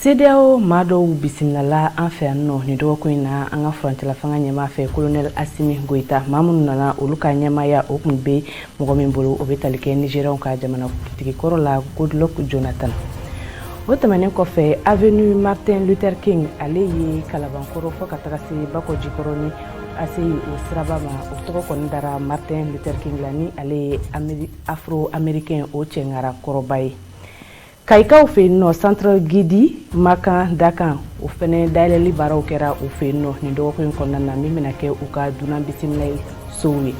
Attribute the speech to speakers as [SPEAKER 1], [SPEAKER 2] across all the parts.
[SPEAKER 1] CEDEAO maa dɔw bisimilala an fɛ yan nɔ nin dɔgɔkun in na an ka furancɛlafanga ɲɛmaa fɛ colonel Assimi Goïta maa minnu nana olu ka ɲɛmaaya o tun bɛ mɔgɔ min bolo o bɛ tali kɛ Nigérienw ka jamanakuntigi kɔrɔ la Goodluck Jonathan. O tɛmɛnen kɔfɛ avenue Martin Luther King ale ye kalabankɔrɔ fɔ ka taga se Bakɔjikɔrɔ ni ACI o siraba ma o tɔgɔ kɔni dara Martin Luther King la ni ale ye afro-américain o cɛŋara kɔrɔba ye. Kaikaw fɛ yen nɔ centre Gidi Makan Dakan o fɛnɛ dayɛlɛli baaraw kɛra u fɛ yen nɔ nin dɔgɔkun in kɔnɔna na min bɛna kɛ u ka dunan bisimila sow ye.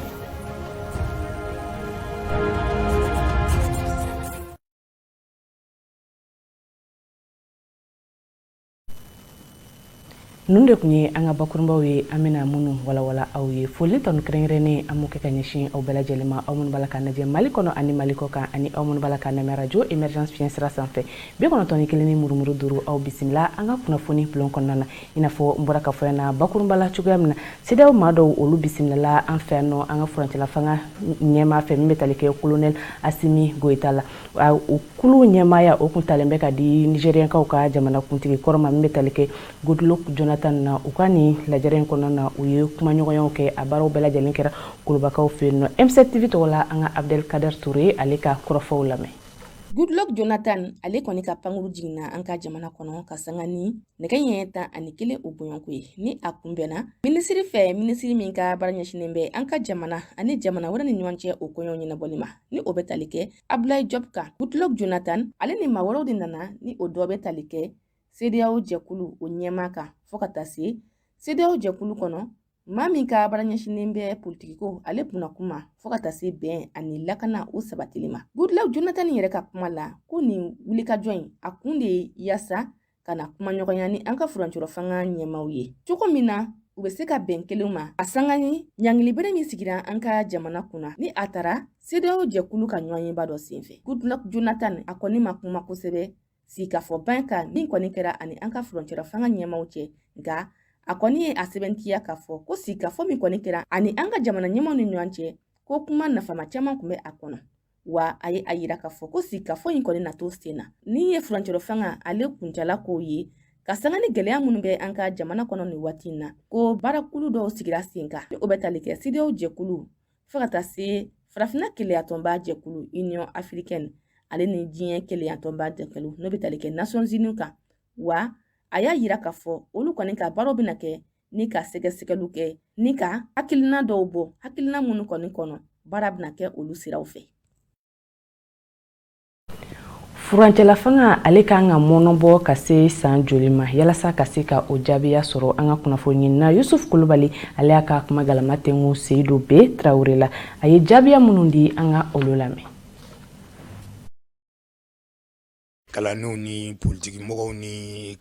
[SPEAKER 1] Nun de kun ye an ka bakurunbaw ye an bɛna minnu walawala aw ye foli tɔnu kɛrɛnkɛrɛnnen an m'o kɛ ka ɲɛsin aw bɛɛ lajɛlen ma aw minnu b'a la ka lajɛ Mali kɔnɔ ani Mali kɔ kan ani aw minnu b'a la ka lamɛn radio émergence fiɲɛ sira sanfɛ 91.1 ni murumuru 5 aw bisimila an ka kunnafoni bulon kɔnɔna na i n'a fɔ n bɔra ka fɔ yan na bakurunba la cogoya min na CEDEAO maa dɔw olu bisimilala an fɛ yan nɔ an ka furancɛlafanga ɲɛmaa fɛ min bɛ tali kɛ colonel Assimi Goïta la o kulu ɲɛmaaya o kun talen bɛ ka di Nigérienkaw ka jamanakuntigi kɔrɔ ma min bɛ tali kɛ Goodluck Jonathan na u ka ni lajɛrɛ in kɔnɔna na u ye kumaɲɔgɔnyaw kɛ a baaraw bɛɛ lajɛlen kɛra Kolobakaw fɛ yen nɔ M7 TV tɔgɔ la an ka Abdelkader Touré ale ka kɔrɔfɔw lamɛn.
[SPEAKER 2] Goodluck Jonathan ale kɔni ka pankuru jiginna an ka jamana kɔnɔ ka sanga ni nɛgɛ ɲɛ 11 o bɔɲɔnko ye ni a kunbɛnna minisiri fɛ minisiri min ka baara ɲɛsinnen bɛ an ka jamana ani jamana wɛrɛ ni ɲɔgɔn cɛ o kɔɲɔ ɲɛnabɔli ma ni o bɛ tali kɛ Abdoulaye Diop kan. Goodluck Jonathan ale ni maa wɛrɛw de nana ni o dɔ bɛ tali kɛ CEDEAO jɛkulu o ɲɛmaa kan fɔ ka taa se CEDEAO jɛkulu kɔnɔ maa min ka baara ɲɛsinnen bɛ politikiko ale kunna kuma fɔ ka taa se bɛn ani lakana o sabatili ma. Goodluck Jonathan yɛrɛ ka kuma la ko nin wulikajɔ in a kun de ye yaasa ka na kuma ɲɔgɔnya ni an ka furancɛlafanga ɲɛmaaw ye cogo min na u bɛ se ka bɛn kelen ma a sanga ni ɲangilibere min sigira an ka jamana kunna ni a taara CEDEAO jɛkulu ka ɲɔgɔnyeba dɔ senfɛ. Goodluck Jonathan a kɔni ma kuma kosɛbɛ sikafɔ ban kan min kɔni kɛra ani an ka furancɛlafanga ɲɛmaaw cɛ nka a kɔni ye a sɛbɛntiya k'a fɔ ko sikafɔ min kɔni kɛra ani an ka jamana ɲɛmaaw ni ɲɔgɔn cɛ ko kuma nafama caman kun bɛ a kɔnɔ wa a ye a yira k'a fɔ ko sikafɔ in kɔni natɔ sen na ni ye furancɛlafanga ale kuncala k'o ye ka sanga ni gɛlɛya minnu bɛ an ka jamana kɔnɔ nin waati in na ko baarakulu dɔw sigira sen kan o bɛ tali kɛ CEDEAO jɛkulu fɔ ka taa se farafinna keleyatɔnba jɛkulu Union africaine ale ni diɲɛ keleyatɔnba jɛkulu n'o bɛ tali kɛ Nations Unies kan wa a y'a yira k'a fɔ olu kɔni ka baaraw bɛna kɛ ni ka sɛgɛsɛgɛliw kɛ ni ka hakilina dɔw bɔ hakilina minnu kɔni kɔnɔ baara bɛna kɛ olu siraw fɛ.
[SPEAKER 1] Furancɛlafanga ale kan ka mɔnɔbɔ ka se san joli ma yalasa ka se ka o jaabiya sɔrɔ an ka kunnafoni na Yusuf Kulubali ale y'a ka kuma galama tɛngu Seydou B Traoré la a ye jaabiya minnu di an ka olu lamɛn.
[SPEAKER 3] Kalandenw ni politiki mɔgɔw ni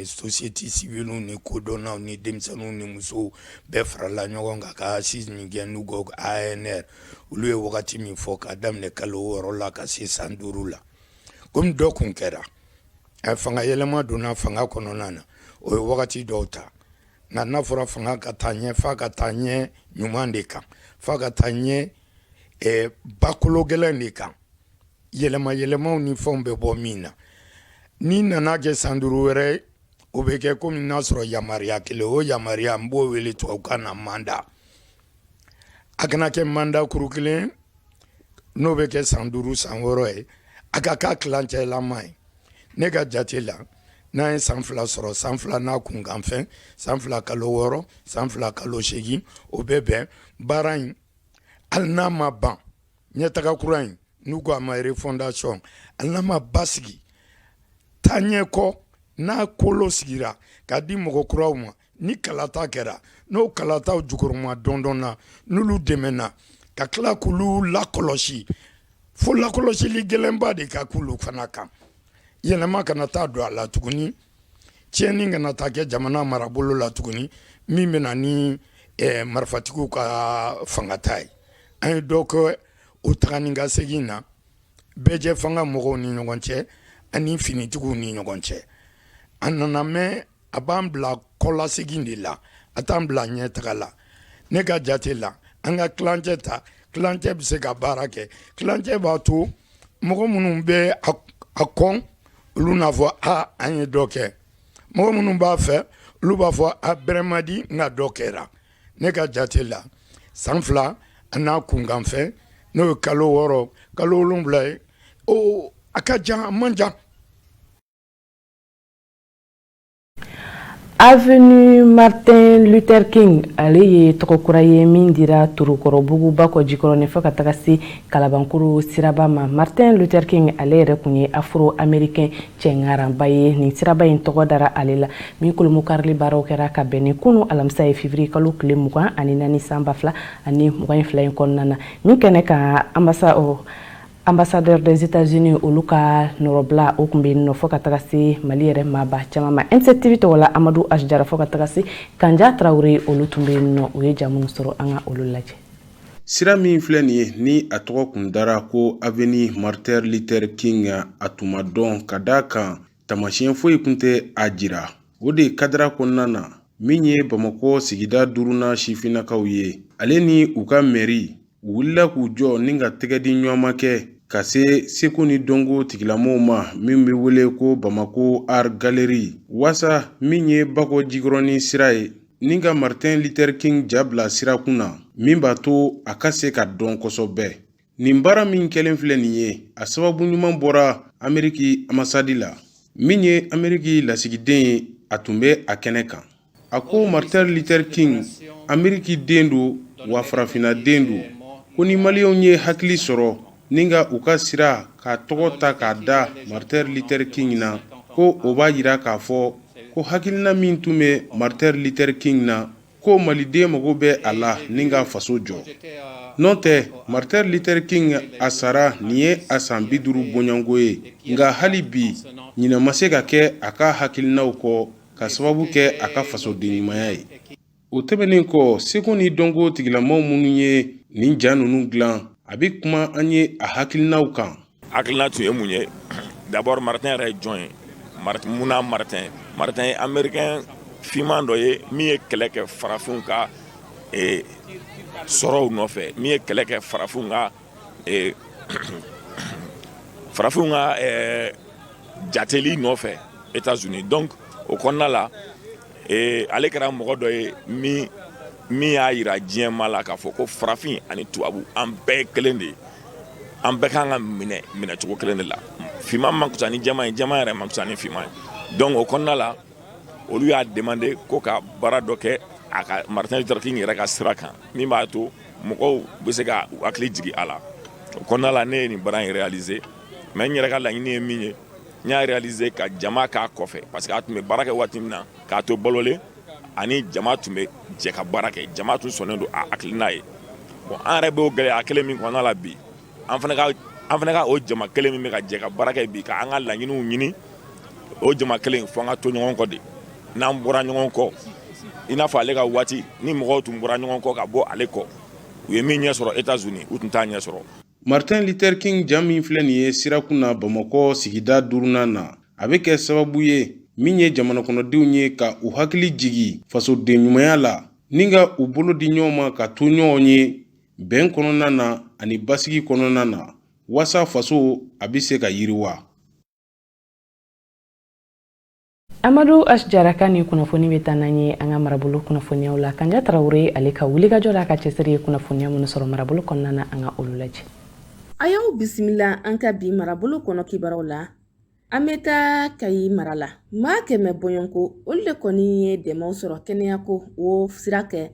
[SPEAKER 3] société civile ni kodɔnnaw ni denmisɛnninw ni musow bɛɛ farala ɲɔgɔn kan ka assise min kɛ n'u ko ANR olu ye wagati min fɔ ka daminɛ kalo 6 la ka se san 5 la komi dɔ kun kɛra fanga yɛlɛma donna fanga kɔnɔna na o ye wagati dɔw ta nka n'a fɔra fanga ka taa ɲɛ fa ka taa ɲɛ ɲuman de kan fa ka taa ɲɛ bakolo gɛlɛn de kan yɛlɛmaw ni fɛnw bɛ bɔ min na ni nana kɛ san 5 wɛrɛ o bɛ kɛ komi n'a sɔrɔ yamaruya kelen o yamaruya n b'o wele tubabukan na manda a kana kɛ manda kuru kelen n'o bɛ kɛ san 5 san 6 ye a ka k'a tilancɛlama ye ne ka jate la n'an ye san 2 sɔrɔ san 2 n'a kunkanfɛn san 2 kalo 6 san 2 kalo 8 o bɛ bɛn baara in hali n'a ma ban ɲɛtaga kura in n'u ko a ma refondation hali n'a ma basigi taa ɲɛ kɔ n'a kolo sigira k'a di mɔgɔ kuraw ma ni kalata kɛra n'o kalataw jukɔrɔma dɔndɔn na n'olu dɛmɛna ka tila k'olu lakɔlɔsi fo lakɔlɔsili gɛlɛnba de ka k'olu fana kan yɛlɛma kana taa don a la tuguni tiɲɛni kana taa kɛ jamana marabolo la tuguni min bɛna ni marifatigiw ka fangata ye an ye dɔ kɛ o tagani ka segin na bɛɛ fanga mɔgɔw ni ɲɔgɔn cɛ ani finitigiw ni ɲɔgɔn cɛ a nana mɛn a b'an bila kɔlasegin de la a t'an bila ɲɛtaga la ne ka jate la an ka tilancɛ ta tilancɛ bɛ se ka baara kɛ tilancɛ b'a to mɔgɔ minnu bɛ a kɔn olu n'a fɔ an ye dɔ kɛ mɔgɔ minnu b'a fɛ olu b'a fɔ bɛrɛmadi n ka dɔ kɛra ne ka jate la san 2 a n'a kunkan fɛ n'o ye kalo 6 kalo 7 ye a ka jan a man jan.
[SPEAKER 1] Avenue Martin Luther King ale ye tɔgɔ kura ye min dira Turukɔrɔbugu Bakɔ Jikɔrɔni fɔ ka taga se Kalabankuru siraba ma. Martin Luther King ale yɛrɛ kun ye afro-américain cɛŋaranba ye. Nin siraba in tɔgɔ dara ale la min kolomu karili baaraw kɛra ka bɛn ni kunu alamisa ye février kalo tile 24 san 2022 in kɔnɔna na. Min kɛnɛ ka ambassadeur des États-Unis olu ka nɔrɔbila o kun bɛ yen nɔ fɔ ka taga se Mali yɛrɛ maaba caman ma. NCTV tɔgɔla Amadou Asjara fɔ ka taga se Kanja Traoré olu tun bɛ yen nɔ o ye jamu sɔrɔ an ka olu lajɛ.
[SPEAKER 4] Sira min filɛ nin ye ni a tɔgɔ kun dara ko Avenue Martin Luther King a tuma dɔn ka da kan tamasiyɛn foyi kun tɛ a jira. O de kadira kɔnɔna na min ye Bamakɔ sigida 5nan sifinnakaw ye. Ale ni u ka mairie u wulila k'u jɔ ni ka tɛgɛdi ɲɔgɔnma kɛ ka se seko ni dɔnko tigilamɔgɔw ma min bɛ wele ko Bamako Art Gallery wasa min ye Bakɔ Jikɔrɔni sira ye ni ka Martin Luther King jabla sira kunna min b'a to a ka se ka dɔn kosɛbɛ. Nin baara min kɛlen filɛ nin ye a sababu ɲuman bɔra Ameriki ambassade la min ye Ameriki lasigiden ye a tun bɛ a kɛnɛ kan. A ko Martin Luther King Ameriki den do wa farafina den do ko ni Maliyɛnw ye hakili sɔrɔ ni ka u ka sira ka tɔgɔ ta k'a da Martin Luther King na ko o b'a yira k'a fɔ ko hakilina min tun bɛ Martin Luther King na ko Maliden mago bɛ a la ni ka faso jɔ. N'o tɛ Martin Luther King a sara nin ye a san 50 bɔɲɔnko ye nka hali bi ɲinɛ ma se ka kɛ a ka hakilinaw kɔ ka sababu kɛ a ka fasoden ɲumanya ye. O tɛmɛnen kɔ seko ni dɔnko tigilamɔgɔw minnu ye nin ja ninnu dilan a bɛ kuma an ye a hakilinaw kan.
[SPEAKER 5] Hakilina tun ye mun ye? D'abord Martin yɛrɛ ye jɔn ye? Munna Martin? Martin ye américain finman dɔ ye min ye kɛlɛ kɛ farafinw ka sɔrɔw nɔfɛ, min ye kɛlɛ kɛ farafinw ka jateli nɔfɛ États-Unis. Donc o kɔnɔna la ale kɛra mɔgɔ dɔ ye min y'a yira diɲɛma la k'a fɔ ko farafin ani tubabu an bɛɛ ye kelen de ye, an bɛɛ kan ka minɛ cogo kelen de la. Finman man kusa ni jɛman ye, jɛman yɛrɛ man kusa ni finman ye. Donc o kɔnɔna la olu y'a demandé ko ka baara dɔ kɛ a ka Martin Luther King yɛrɛ ka sira kan min b'a to mɔgɔw bɛ se ka hakili jigin a la. O kɔnɔna la ne ye nin baara in réaliser mais n yɛrɛ ka laɲini ye min ye n y'a réaliser ka jama k'a kɔfɛ parce que a tun bɛ baara kɛ waati min na k'a to balolen ani jama tun bɛ jɛ ka baara kɛ, jama tun sɔnnen don a hakilina ye. Bon an yɛrɛ bɛ o gɛlɛya kelen min kɔnɔna la bi an fana ka o jama kelen min bɛ ka jɛ ka baara kɛ bi ka an ka laɲiniw ɲini o jama kelen fo an ka to ɲɔgɔn kɔ de. N'an bɔra ɲɔgɔn kɔ i n'a fɔ ale ka waati ni mɔgɔw tun bɔra ɲɔgɔn kɔ ka bɔ ale kɔ u ye min ɲɛ sɔrɔ États-Unis u tun t'a ɲɛ sɔrɔ.
[SPEAKER 4] Martin Luther King jam min filɛ nin ye sira kunna Bamakɔ sigida 5nan na a bɛ kɛ sababu ye min ye jamana kɔnɔdenw ye ka u hakili jigi fasoden ɲumanya la ni ka u bolo di ɲɔgɔn ma ka to ɲɔgɔn ye bɛn kɔnɔna na ani basigi kɔnɔna na wasa faso a bɛ se ka yiriwa.
[SPEAKER 1] Amadou Asjara ka ni kunnafoni bɛ taa n'an ye an ka marabolo kunnafoniyaw la. Kanja Traoré ale ka wulikajɔ la ka cɛsiri ye kunnafoniya minnu sɔrɔ marabolo kɔnɔna na an ka olu lajɛ.
[SPEAKER 2] A y'aw bisimila an ka bi marabolo kɔnɔ kibaruw la. An bɛ taa Kayi mara la. Maa kɛmɛ bɔɲɔnko olu de kɔni ye dɛmɛw sɔrɔ kɛnɛyako o sira kɛ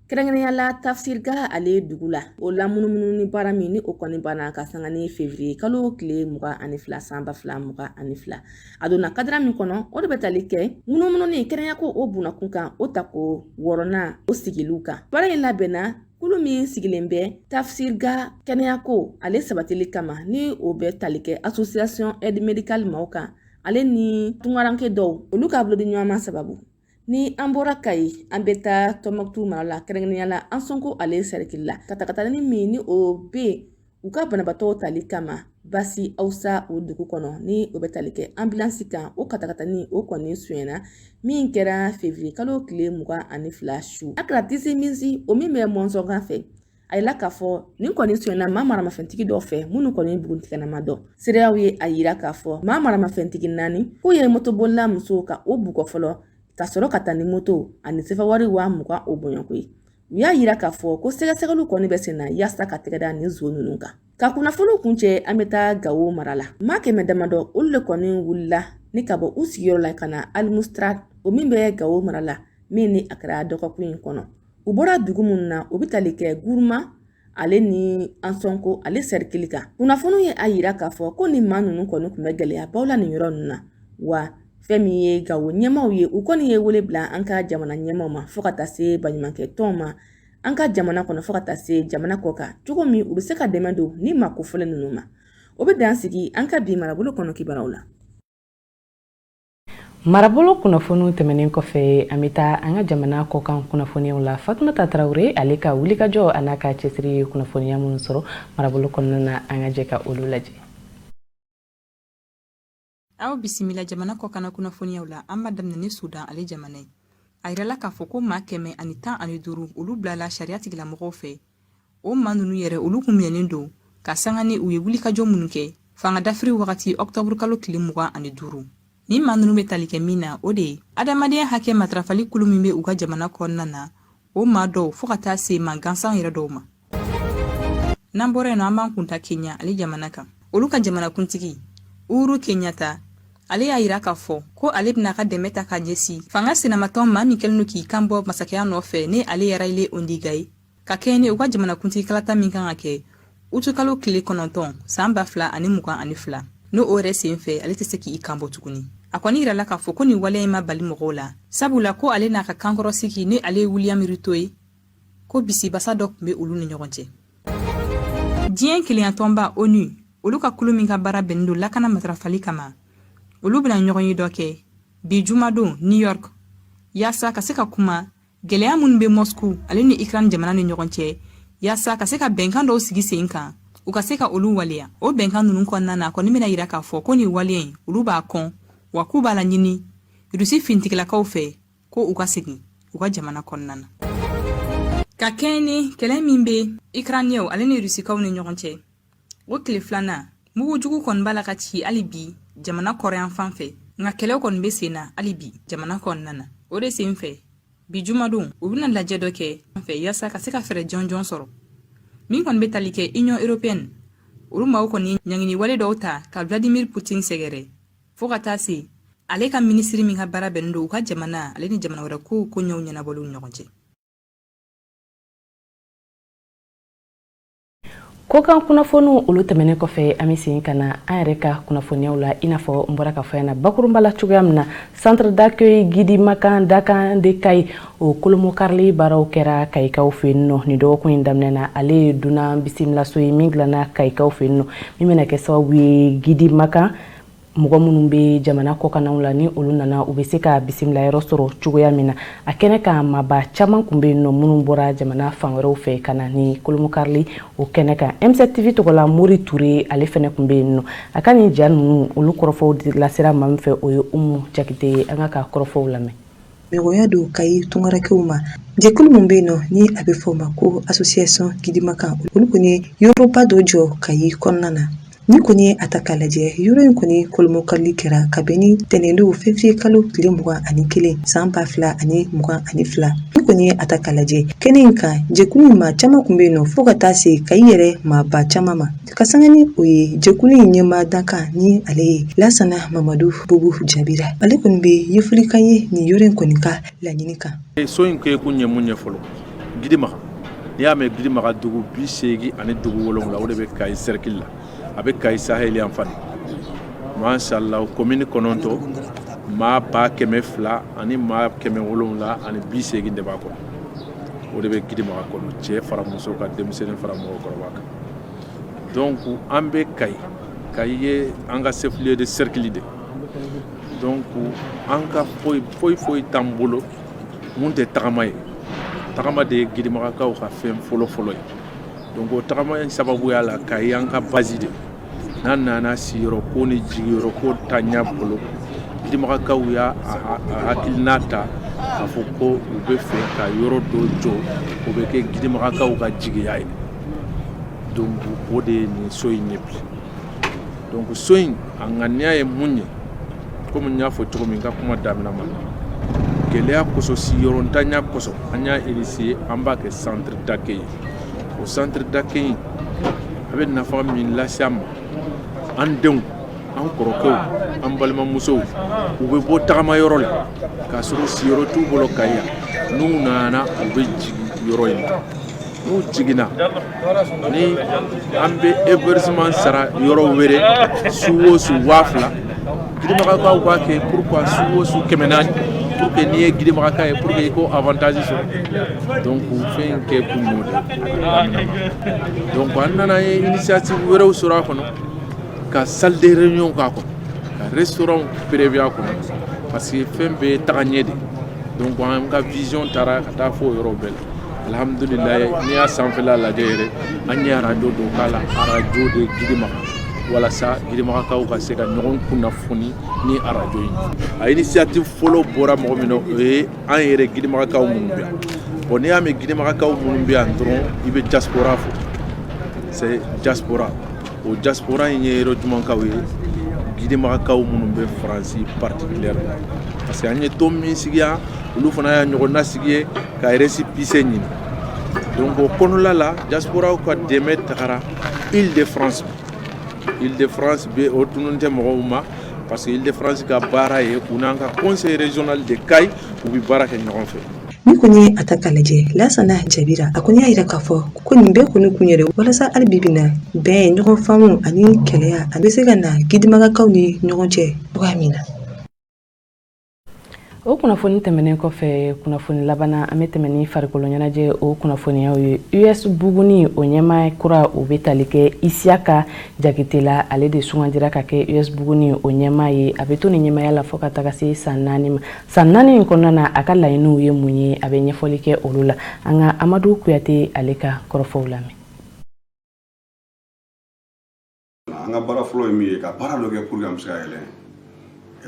[SPEAKER 2] kɛrɛnkɛrɛnyala Tafsirga ale dugu la. O lamunumunu ni baara min ni o kɔni banna ka sanga ni février kalo tile 22 san 2022. A donna kadira min kɔnɔ o de bɛ tali kɛ munumunu ni kɛrɛnyako o bunakun kan o tako 6nan o sigiliw kan. Baara in labɛnna kulu min sigilen bɛ Tafsirga kɛnɛyako ale sabatili kama ni o bɛ tali kɛ association aide médicale maaw kan ale ni tungaranke dɔw olu ka bolo di ɲɔgɔnma sababu. Ni an bɔra Kayi an bɛ taa Tɔnbukutu mara la kɛrɛnkɛrɛnyala an sɔnko ale sɛrikili la ka tagatani min ni o bɛ u ka banabatɔw tali kama basi awsa o dugu kɔnɔ ni o bɛ tali kɛ ambulance kan o katagatani o kɔni suyɛna min kɛra février kalo tile 22 su. Akra tisi minsi o min bɛ mɔnsɔnkan fɛ a yira k'a fɔ nin kɔni sɔnna maa maramafɛntigi dɔw fɛ minnu kɔni buguntigɛnama dɔn. Seereyaw ye a yira k'a fɔ maa maramafɛntigi 4 k'u ye motobolila muso ka o bugɔ fɔlɔ ka sɔrɔ ka taa ni moto ani sɛfɛwari 20,000 o bɔɲɔnko ye. U y'a yira k'a fɔ ko sɛgɛsɛgɛliw kɔni bɛ sen na yaasa ka tɛgɛda nin zo ninnu kan. Ka kunnafoniw kuncɛ an bɛ taa Gawo mara la. Maa 100 damadɔ olu le kɔni wulila ni ka bɔ u sigiyɔrɔ la ka na Alimustra o min bɛ Gawo mara la min ni a kɛra dɔgɔkun in kɔnɔ. U bɔra dugu minnu na u bɛ tali kɛ Guruma ale ni Ansonko ale sɛrikili kan. Kunnafoniw ye a yira k'a fɔ ko nin maa ninnu kɔni tun bɛ gɛlɛyabaw la nin yɔrɔ ninnu na wa fɛn min ye Gawo ɲɛmaaw ye u kɔni ye wele bila an ka jamana ɲɛmaaw ma fo ka taa se baɲumankɛ tɔnw ma an ka jamana kɔnɔ fo ka taa se jamana kɔ kan cogo min u bɛ se ka dɛmɛ don ni maa kofɔlen ninnu ma. O bɛ dan sigi an ka bi marabolo kɔnɔ kibaruw la.
[SPEAKER 1] Marabolo kunnafoniw tɛmɛnen kɔfɛ an bɛ taa an ka jamana kɔkan kunnafoniyaw la. Fatumata Tarawele ale ka wulikajɔ a n'a ka cɛsiri ye kunnafoniya minnu sɔrɔ marabolo kɔnɔna na an ka jɛ ka olu lajɛ.
[SPEAKER 6] Aw bisimila jamana kɔkan kunnafoniyaw la an b'a daminɛ ni Sudan ale jamana ye. A yirala k'a fɔ ko maa 115 olu bilala sariya tigilamɔgɔw fɛ. O maa ninnu yɛrɛ olu kun minɛnen don ka sanga ni u ye wulikajɔ minnu kɛ fanga dafiri wagati octobre kalo tile 25. Ni maa ninnu bɛ tali kɛ min na o de ye adamadenya hakɛ matarafali kulu min bɛ u ka jamana kɔnɔna na o maa dɔw fo ka taa se maa gansan yɛrɛ dɔw ma. N'an bɔra yen nɔ an b'an kunta Kenya ale jamana kan. Olu ka jamana kuntigi Uhuru Kenyatta ale y'a yira k'a fɔ ko ale bɛna ka dɛmɛ ta ka ɲɛsin fanga senamatɔn maa min kɛlen don k'i kan bɔ masakɛya nɔfɛ ni ale Yɛrɛyɛlɛ Ondiga ye ka kɛɲɛ ni u ka jamana kuntigi kalata min kan ka kɛ utukalo tile 9 san 2022 n'o o yɛrɛ sen fɛ ale tɛ se k'i kan bɔ tuguni. A kɔni yirala k'a fɔ ko nin waleya in ma bali mɔgɔw la sabula ko ale n'a ka kankɔrɔsigi ni ale ye William Ruto ye ko bisibasa dɔ tun bɛ olu ni ɲɔgɔn cɛ. Diɲɛ keleyatɔnba ONU olu ka kulu min ka baara bɛnnen don lakana matarafali kama olu bɛna ɲɔgɔn ye dɔ kɛ bi jumadon New York yaasa ka se ka kuma gɛlɛya minnu bɛ Moscow ale ni Ukraine jamana ni ɲɔgɔn cɛ yaasa ka se ka bɛnkan dɔw sigi sen kan u ka se ka olu waleya. O bɛnkan ninnu kɔnɔna na kɔni bɛna yira k'a fɔ ko nin waleya in olu b'a kɔn wa k'u b'a la ɲini Rusi fintigilakaw fɛ ko u ka segin u ka jamana kɔnɔna na. Ka kɛɲɛ ni kɛlɛ min bɛ Ukrainienw ale ni Rusikaw ni ɲɔgɔn cɛ o tile 2nan mugu jugu kɔni b'a la ka ci hali bi jamana kɔrɔyan fan fɛ nka kɛlɛ kɔni bɛ sen na hali bi jamana kɔnɔna na. O de sen fɛ bi jumadon u bɛna lajɛ dɔ kɛ fɛ yaasa ka se ka fɛɛrɛ jɔnjɔn sɔrɔ min kɔni bɛ tali kɛ Union Européenne olu maaw kɔni ɲangini wale dɔw ta ka Vladimir Putin sɛgɛrɛ fo ka taa se ale ka minisiri min ka baara bɛnnen don u ka jamana ale ni jamana wɛrɛ ko ɲɛw ɲɛnabɔliw ɲɔgɔn cɛ.
[SPEAKER 1] Kokan kunnafoniw olu tɛmɛnen kɔfɛ an bɛ segin ka na an yɛrɛ ka kunnafoniyaw la i n'a fɔ n bɔra ka fɔ yan na bakurunba la cogoya min na centre d'accueil Gidi Makan Dakan de Kayi o kolomokarili baaraw kɛra Kayikaw fɛ yen nɔ nin dɔgɔkun in daminɛ na ale ye dunan bisimilasi ye min dilanna Kayikaw fɛ yen nɔ min bɛna kɛ sababu ye Gidi Makan mɔgɔ minnu bɛ jamana kɔkannaw la ni olu nana u bɛ se ka bisimilayɔrɔ sɔrɔ cogoya min na a kɛnɛ kan maaba caman kun bɛ yen nɔ minnu bɔra jamana fan wɛrɛw fɛ ka na ni kolomokarili o kɛnɛ kan M7TV tɔgɔla Mori Ture ale fɛnɛ kun bɛ yen nɔ a ka nin ja ninnu olu kɔrɔfɔw lasera maa min fɛ o ye Umu Jakite ye an ka kɔrɔfɔw lamɛn.
[SPEAKER 7] Mɛgɔya don Kayi tungarakɛw ma jɛkulu min bɛ yen nɔ ni a bɛ fɔ o ma ko association Gidi Makan olu kɔni yɔrɔba dɔ jɔ Kayi kɔnɔna na. Ni kɔni a ta k'a lajɛ yɔrɔ in kɔni kolomokarili kɛra kabini tɛnɛndow février kalo tile 21 san 2022 ni kɔni a ta k'a lajɛ kɛnɛ in kan jɛkulu in maa caman kun bɛ yen nɔ fo ka taa se Kayi yɛrɛ maaba caman ma ka sanga ni o ye jɛkulu in ɲɛmaa dakan ni ale ye Lasana Mamadu Bubu Jabira ale kɔni bɛ ɲɛfɔlikan ye nin yɔrɔ in kɔni ka laɲini kan.
[SPEAKER 8] So in kɛ kun ɲɛ mun ɲɛ fɔlɔ Gidi Makan n'i y'a mɛn Gidi Makan dugu 87 o de bɛ Kayi cercle la a bɛ Kayi Sahel yan fan mashallah commune 9 maa 200 ani maa 700 ani 80 de b'a kɔnɔ o de bɛ Gidi Makan kɔnɔ cɛ fara muso ka denmisɛnnin fara mɔgɔkɔrɔba kan donc an bɛ Kayi ye an ka chef-lieu de cercle de donc an ka foyi t'an bolo mun tɛ tagama ye tagama de ye Gidi Makankaw ka fɛn fɔlɔ ye donc o tagama in sababuya la Kayi an ka base de n'an nana siyɔrɔ ko ni jigiyɔrɔ ko ta ɲɛ bolo Gidi Makankaw y'a hakilina ta k'a fɔ ko u bɛ fɛ ka yɔrɔ dɔ jɔ o bɛ kɛ Gidi Makankaw ka jigiya ye donc o de ni so in ye bi donc so in a ŋaniya ye mun ye komi n y'a fɔ cogo min ka kuma daminɛ ma gɛlɛya kosɔn siyorontaɲa kosɔn an y'a initié an b'a kɛ centre d'accueil ye o centre d'accueil a bɛ nafa min lase an ma an denw an kɔrɔkɛw an balimamusow u bɛ bɔ tagamayɔrɔ la k'a sɔrɔ siyɔrɔ t'u bolo ka yan n'u nana u bɛ jigin yɔrɔ in na n'u jiginna ni an bɛ hébergement sara yɔrɔ wɛrɛ su o su 2000 gidimagakaw b'a kɛ pourquoi su o su 400 pour que n'i ye gidimagaka ye pour que i ko avantage sɔrɔ donc fɛn kɛ kun y'o de donc an nana ye initiative wɛrɛw sɔrɔ a kɔnɔ ka salle de réunion k'a kɔnɔ ka restaurant prévu a kɔnɔ parce que fɛn bɛɛ ye taga ɲɛ de donc an ka vision taara ka taa fɔ o yɔrɔ bɛɛ la alhamdulilayi n'i y'a sanfɛla lajɛ yɛrɛ an ye radio dɔ k'a la radio de Gidimaga walasa Gidimagakaw ka se ka ɲɔgɔn kunnafoni ni radio ye a initiative fɔlɔ bɔra mɔgɔ min na o ye an yɛrɛ Gidimagakaw minnu bɛ yan bon n'i y'a mɛn Gidimagakaw minnu bɛ yan dɔrɔn i bɛ diaspora fɔ c'est diaspora o diaspora in ye yɔrɔ jumankaw ye Gidimagakaw minnu bɛ Faransi particulièrement parce que an ye tɔn min sigi yan olu fana y'a ɲɔgɔn nasigi ye ka récépissé ɲini donc o kɔnɔla la diaspora ka dɛmɛ tagara Île-de-France Île-de-France bɛ o tunun tɛ mɔgɔw ma parce que Île-de-France ka baara ye u n'an ka conseil régional de Kayi u bɛ baara kɛ ɲɔgɔn fɛ.
[SPEAKER 7] Ni kɔni a ta k'a lajɛ Lasana Jabira a kɔni y'a yira k'a fɔ ko nin bɛɛ kɔni kun yɛrɛ walasa hali bi na bɛn ɲɔgɔn faamu ani kɛlɛya a bɛ se ka na Gidimagakaw ni ɲɔgɔn cɛ cogoya min na.
[SPEAKER 1] O kunnafoni tɛmɛnen kɔfɛ kunnafoni labanna an bɛ tɛmɛ ni farikolo ɲɛnajɛ o kunnafoniyaw ye US Buguni o ɲɛmaa kura o bɛ tali kɛ Isiaka Jakite la ale de sugandira ka kɛ US Buguni o ɲɛmaa ye a bɛ to ni ɲɛmaaya la fɔ ka taga se san 4 ma san 4 in kɔnɔna na a ka laɲiniw ye mun ye a bɛ ɲɛfɔli kɛ olu la an ka Amadu Kuyate ale ka kɔrɔfɔw lamɛn.
[SPEAKER 9] An ka baara fɔlɔ ye min ye ka baara dɔ kɛ pour que an bɛ se ka yɛlɛ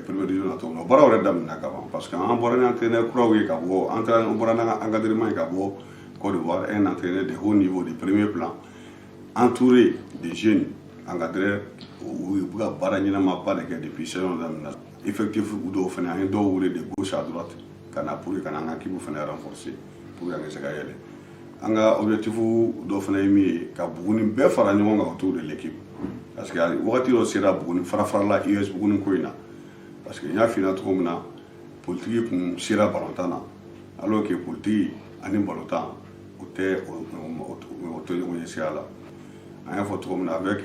[SPEAKER 9] premier division na tɔgɔ baara wɛrɛ daminɛ ka ban parce que an bɔra ni entraîneur kuraw ye ka bɔ an bɔra n'an ka encadrement ye ka bɔ Côte d'Ivoire un entraîneur de haut niveau de premier plan entouré de jeunes encadreurs u bɛ ka baara ɲɛnamaba de kɛ depuis saison daminɛ effectif dɔw fana an ye dɔw wele de gauche à droite ka na pour que ka na an ka équipe fana renforcer pour que an ka se ka yɛlɛ an ka objectif dɔw fana ye min ye ka Buguni bɛɛ fara ɲɔgɔn kan autour de l'équipe parce que wagati dɔ sera Buguni fara-farala US Buguni ko in na parce que n y'a f'i ɲɛna cogo min na politiki kun sera balontan na alors que politiki ani balontan o tɛ o tɛ ɲɔgɔn ye sira la an y'a fɔ cogo min na avec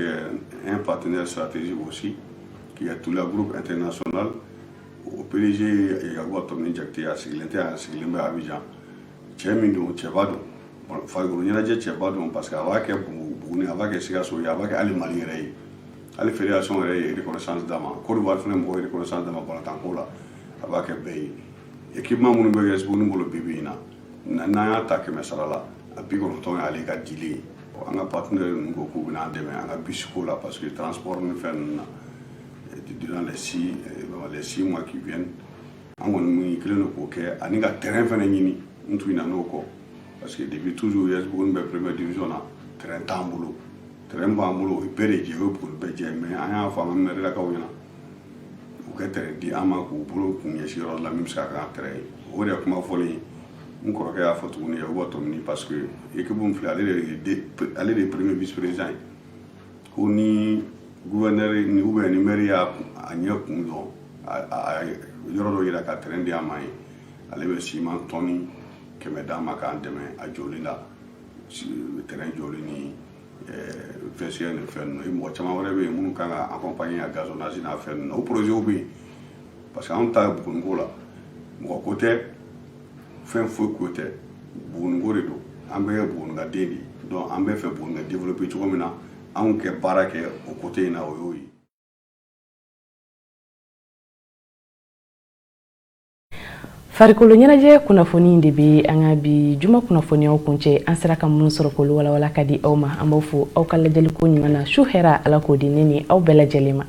[SPEAKER 9] un partenaire stratégique aussi qui est tout le groupe international o PDG Yakuba Tomini Jakite a sigilen bɛ Abidjan cɛ min don cɛba don farikolo ɲɛnajɛ cɛba don parce que a b'a kɛ Buguni a b'a kɛ Sikaso ye a b'a kɛ hali Mali yɛrɛ ye hali fédération yɛrɛ ye reconnaissance d'a ma Côte d'Ivoire fana mɔgɔw ye reconnaissance d'a ma balontanko la a b'a kɛ bɛɛ ye équipement minnu bɛ kɛ Buguni bolo bi in na n'an y'a ta 100 sara la a 90 y'ale ka dili ye an ka partenaire ninnu ko k'u bɛna an dɛmɛ an ka bus ko la parce que transport ni fɛn ninnu na durant les 6 mois qui viennent an kɔni mun kelen don k'o kɛ ani ka terrain fana ɲini n tun na n'o kɔ parce que depuis toujours US Buguni bɛ première division na terrain t'an bolo terrain b'an bolo o bɛɛ de jɛ o ye Buguni bɛɛ jɛ mais an y'a fɔ an ka mairelakaw ɲɛna u ka terrain di an ma k'u bolo kun ɲɛsin yɔrɔ la min bɛ se ka kɛ terrain ye o de ye kuma fɔlen ye n kɔrɔkɛ y'a fɔ tuguni Yakuba Tomini parce que équipe min filɛ ale de ye premier vice président ye ko ni gouverneur ni ou bien ni maire y'a a ɲɛ kun dɔn a yɔrɔ dɔ yira ka terrain di an ma ye ale bɛ ciment tɔni 100 d'an ma k'an dɛmɛ a jɔli la terrain jɔli ni vestiaire ni fɛn ninnu mɔgɔ caman wɛrɛ bɛ yen minnu kan ka accompagner a gazonnage n'a fɛn ninnu na o projet bɛ yen parce que anw ta ye Buguniko la mɔgɔ ko tɛ fɛn foyi ko tɛ Buguniko de don an bɛɛ ye Bugunikaden de ye donc an bɛ fɛ Buguni ka développer cogo min na anw kɛ baara kɛ o côté in na o y'o ye.
[SPEAKER 1] Farikolo ɲɛnajɛ kunnafoni de bɛ an ka bi juma kunnafoniyaw kuncɛ an sera ka mun sɔrɔ k'olu walawala ka di aw ma an b'aw fo aw ka lajɛliko ɲuman na su hɛrɛ Ala k'o di ne ni aw bɛɛ lajɛlen ma.